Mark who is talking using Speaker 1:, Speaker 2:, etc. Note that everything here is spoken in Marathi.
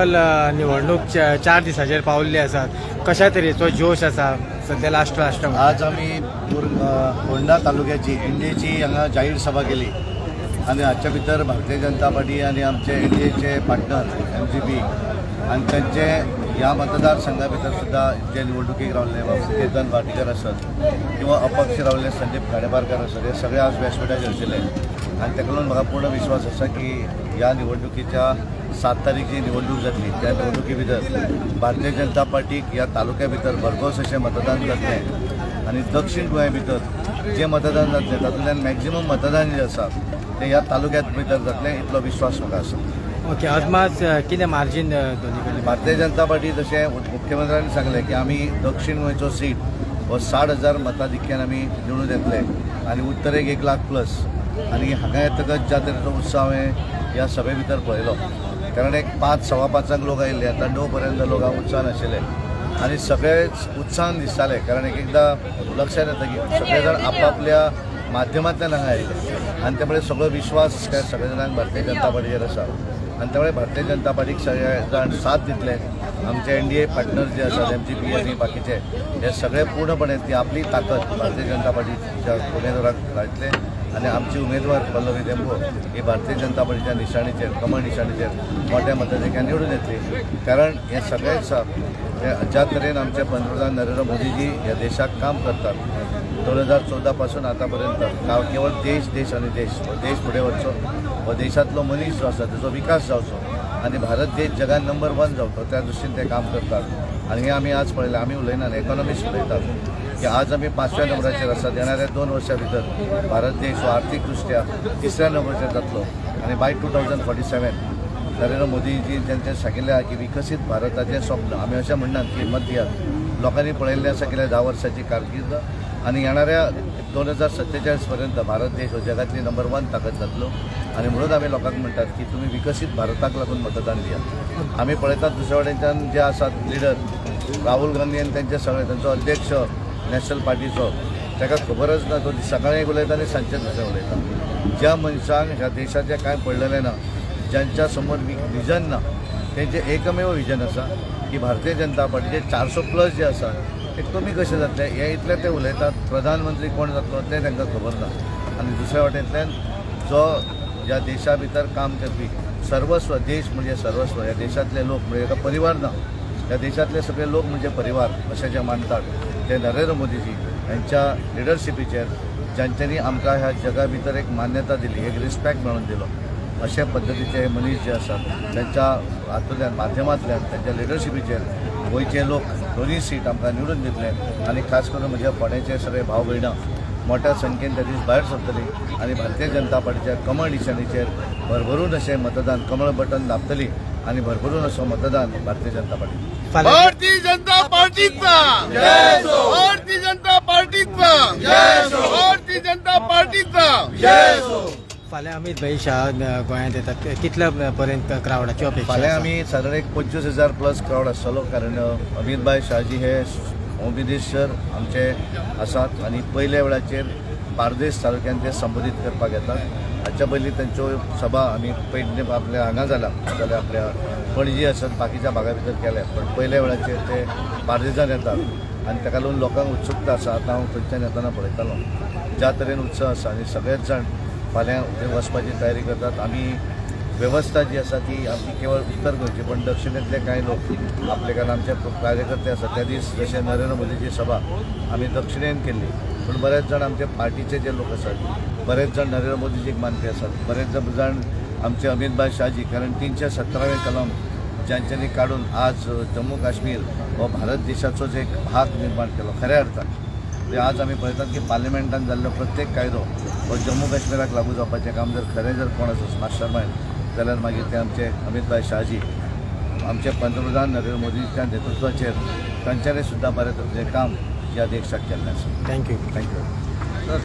Speaker 1: टोटल निवडणूक 4 दिसाचेर पावल्ली आसात. कशा तरेचो जोश आसा सध्या लास्ट
Speaker 2: आज आम्ही फोंडा तालुक्याची इंडियेची हांगा जाहीर सभा केली आणि हाच्या भितर भारतीय जनता पार्टी आणि आमचे इंडियेचे पार्टनर MGP आणि त्यांचे ह्या मतदारसंघा भितर सुद्धा जे निवडणुकीक रावले केतन वाटीकर असत किंवा अपक्ष रावले संदीप खाडेपारकर असत हे सगळे आज व्यासपीठाचेर आशिल्ले आणि ताका लागून म्हाका पूर्ण विश्वास आसा की ह्या निवडणुकीच्या 7 तारीख जी निवडणूक जातली त्या निवडणुकी भितर भारतीय जनता पार्टीक ह्या तालुक्या भितर भरघोस अशें मतदान जातलें आणि दक्षिण गोंया भितर जे मतदान जातलें तातूंतल्यान मॅक्झिमम मतदान जे आसा ते ह्या तालुक्यात भितर जातलें इतलो विश्वास म्हाका आसा.
Speaker 1: ओके, अदमास कितें मार्जीन दोनी कडेन?
Speaker 2: भारतीय जनता पार्टी जशें मुख्यमंत्र्यांनी सांगलें की आमी दक्षिण गोंयचो सीट हो 60,000 मताधिक्यान आमी निवडून येतले आणि उत्तरेक 1 लाख प्लस आणि हांगा येतकच ज्या तरेचो उत्सव हांवें ह्या सभे भितर पळयलो. कारण एक 5-5:15 लोक आयिल्ले आतां 9 पर्यंत लोक उत्साहान आशिल्ले आणि सगळेच उत्साहान दिसताले. कारण एकदां लक्षात येता की सगळे जाण आपापल्या माध्यमांतल्यान हांगा आयिल्ले आणि त्यामुळे सगळो विश्वास त्या सगळे जाणांक भारतीय जनता पार्टीचेर आसा आणि त्यामुळे भारतीय जनता पार्टीक सगळे जाण साथ दितले. आमचे NDA पार्टनर जे आसात MGP आणि बाकीचे हे सगळे पूर्णपणे ती आपली ताकद भारतीय जनता पार्टीच्या उमेदवाराक घातले आणि आमची उमेदवार पल्लवी देंबो ही भारतीय जनता पार्टीच्या निशाणीचेर कमळ निशाणीचेर मोठ्या मताधिक्यान निवडून येतली. कारण हे सगळेच ज्या तरेन आमचे पंतप्रधान नरेंद्र मोदीजी ह्या देशाक काम करतात 2014 पासून आतापर्यंत केवळ देश आणि देश फुडें वचचो व देशातलो मनीस जो आसा ताचो विकास जावचो आणि भारत देश जगान नंबर 1 जावचो त्या दृश्टीन ते काम करतात. आणि हे आमी आज पळयलें. आमी उलयना इकॉनॉमिस्ट उलयतात की आज आमी 5व्या नंबराचेर आसात. येणाऱ्या 2 वर्सां भितर भारत देश हो आर्थीक दृश्ट्या 3ऱ्या नंबराचेर जातलो आणि बाय 2047 नरेंद्र मोदीजी तेंचें सांगिल्लें की विकसीत भारताचें स्वप्न आमी अशें म्हणनात की मत दियात. लोकांनी पळयल्लें आसा की 10 वर्सांची कारकीर्द आणि येणाऱ्या 2047 पर्यंत भारत देश हो जगातली नंबर 1 ताकद जातलो आणि म्हणून आमी लोकांक म्हणटात की तुमी विकसीत भारताक लागून मतदान दियात. आमी पळयतात दुसरे वटेनच्यान जे आसात लिडर राहुल गांधी आनी तेंचे सगळे तांचो अध्यक्ष नॅशनल पार्टीचो ताका खबरच ना. तो सकाळी उलयता आनी सांजचे दुसरें उलयता. ज्या मनशांक ह्या देशाचें कांय पडलेलें ना, ज्यांच्या समोर विजन ना, तेंचें एकमेव विजन आसा की भारतीय जनता पार्टीचे 400+ जे आसा ते कमी कशें जातले हे इतले ते उलयतात. प्रधानमंत्री कोण जातलो ते तांकां खबर ना. आणि दुसऱ्या वटेंतल्यान जो ह्या देशा भितर काम करपी सर्वस्व देश म्हणजे सर्वस्व ह्या देशातले लोक म्हणजे एका परिवार ना, ह्या देशातले सगळे लोक म्हणजे परिवार अशें जे मानतात ते नरेंद्र मोदीजी यांच्या लिडरशिपीचेर ज्यांच्यांनी आमकां ह्या जगा भितर एक मान्यता दिली, एक रिस्पेक्ट मेळून दिलो अशा पद्धतीचे मनीस जे आसात त्यांच्या हातूंतल्यान माध्यमांतल्यान त्यांच्या लिडरशिपीचेर गोंयचे लोक दोन्ही सीट आमकां निवडून दितले आणि खास करून म्हज्या फोंड्याचे सगळे भाव भयणां मोठ्या संख्येन त्या दीस भायर सरतली आणि भारतीय जनता पार्टीच्या कमळ निशाणीचेर भरभरून अशें मतदान कमळ बटन दाबतली आणि भरभरून असो मतदान भारतीय जनता पार्टी.
Speaker 3: भारतीय जनता पार्टीचा जय हो. भारतीय जनता पार्टीचा जय हो. भारतीय जनता पार्टीचा जय हो.
Speaker 1: फाल्यां अमित भाई शाह गोंयांत येतात. कितल्या पर्यंत क्राउडाची अपेक्षा?
Speaker 2: फाल्यां आमी सादारण एक 25,000+ क्राउड आसतलो. कारण अमित भाई शाहजी हे उमेदीर आमचे आसात आणि पहिल्या वेळाचेर बार्देस तालुक्यात ते संबोधीत करपाक येतात. हाच्या पयलीं तांच्यो सभा आमी पयलीं आपल्या हांगा जाल्या जाल्यार आपल्या पणजी आसत बाकीच्या भागा भितर केल्या, पण पहिल्या वेळाचेर ते बार्देसान येतात आणि ताका लागून लोकांक उत्सुकता आसा. आतां हांव थंयच्यान येताना पळयतालो ज्या तरेन उत्सव आसा आणि सगळेच जाण फाल्यां थंय वचपाची तयारी करतात. आमी व्यवस्था जी आसा ती आमची केवळ उत्तर गोंयची पण दक्षिणेतले कांय लोक आपले कारण आमचे कार्यकर्ते आसात त्या दीस जशें नरेंद्र मोदीची सभा आमी दक्षिणेन केल्ली, पण बरेच जाण आमचे पार्टीचे जे लोक आसात, बरेच जाण नरेंद्र मोदीजीक मानपी आसात, बरेच जाण आमचे अमित भाई शाहजी कारण 317वें कलम ज्यांच्यांनी काडून आज जम्मू काश्मीर हो भारत देशाचोच एक भाग निर्माण केलो खऱ्या अर्थान. आज आमी पळयतात की पार्लिमेंटान जाल्लो प्रत्येक कायदो हो जम्मू काश्मीराक लागू जावपाचें काम जर खरें जर कोण आसा मास्टर मायंड जाल्यार मागीर ते आमचे अमित भाई शाहजी आमचे पंतप्रधान नरेंद्र मोदीच्या नेतृत्वाचेर तांच्यांनी सुद्दां बरे तरेचें काम ह्या देशाक केल्लें आसा.
Speaker 1: थँक्यू.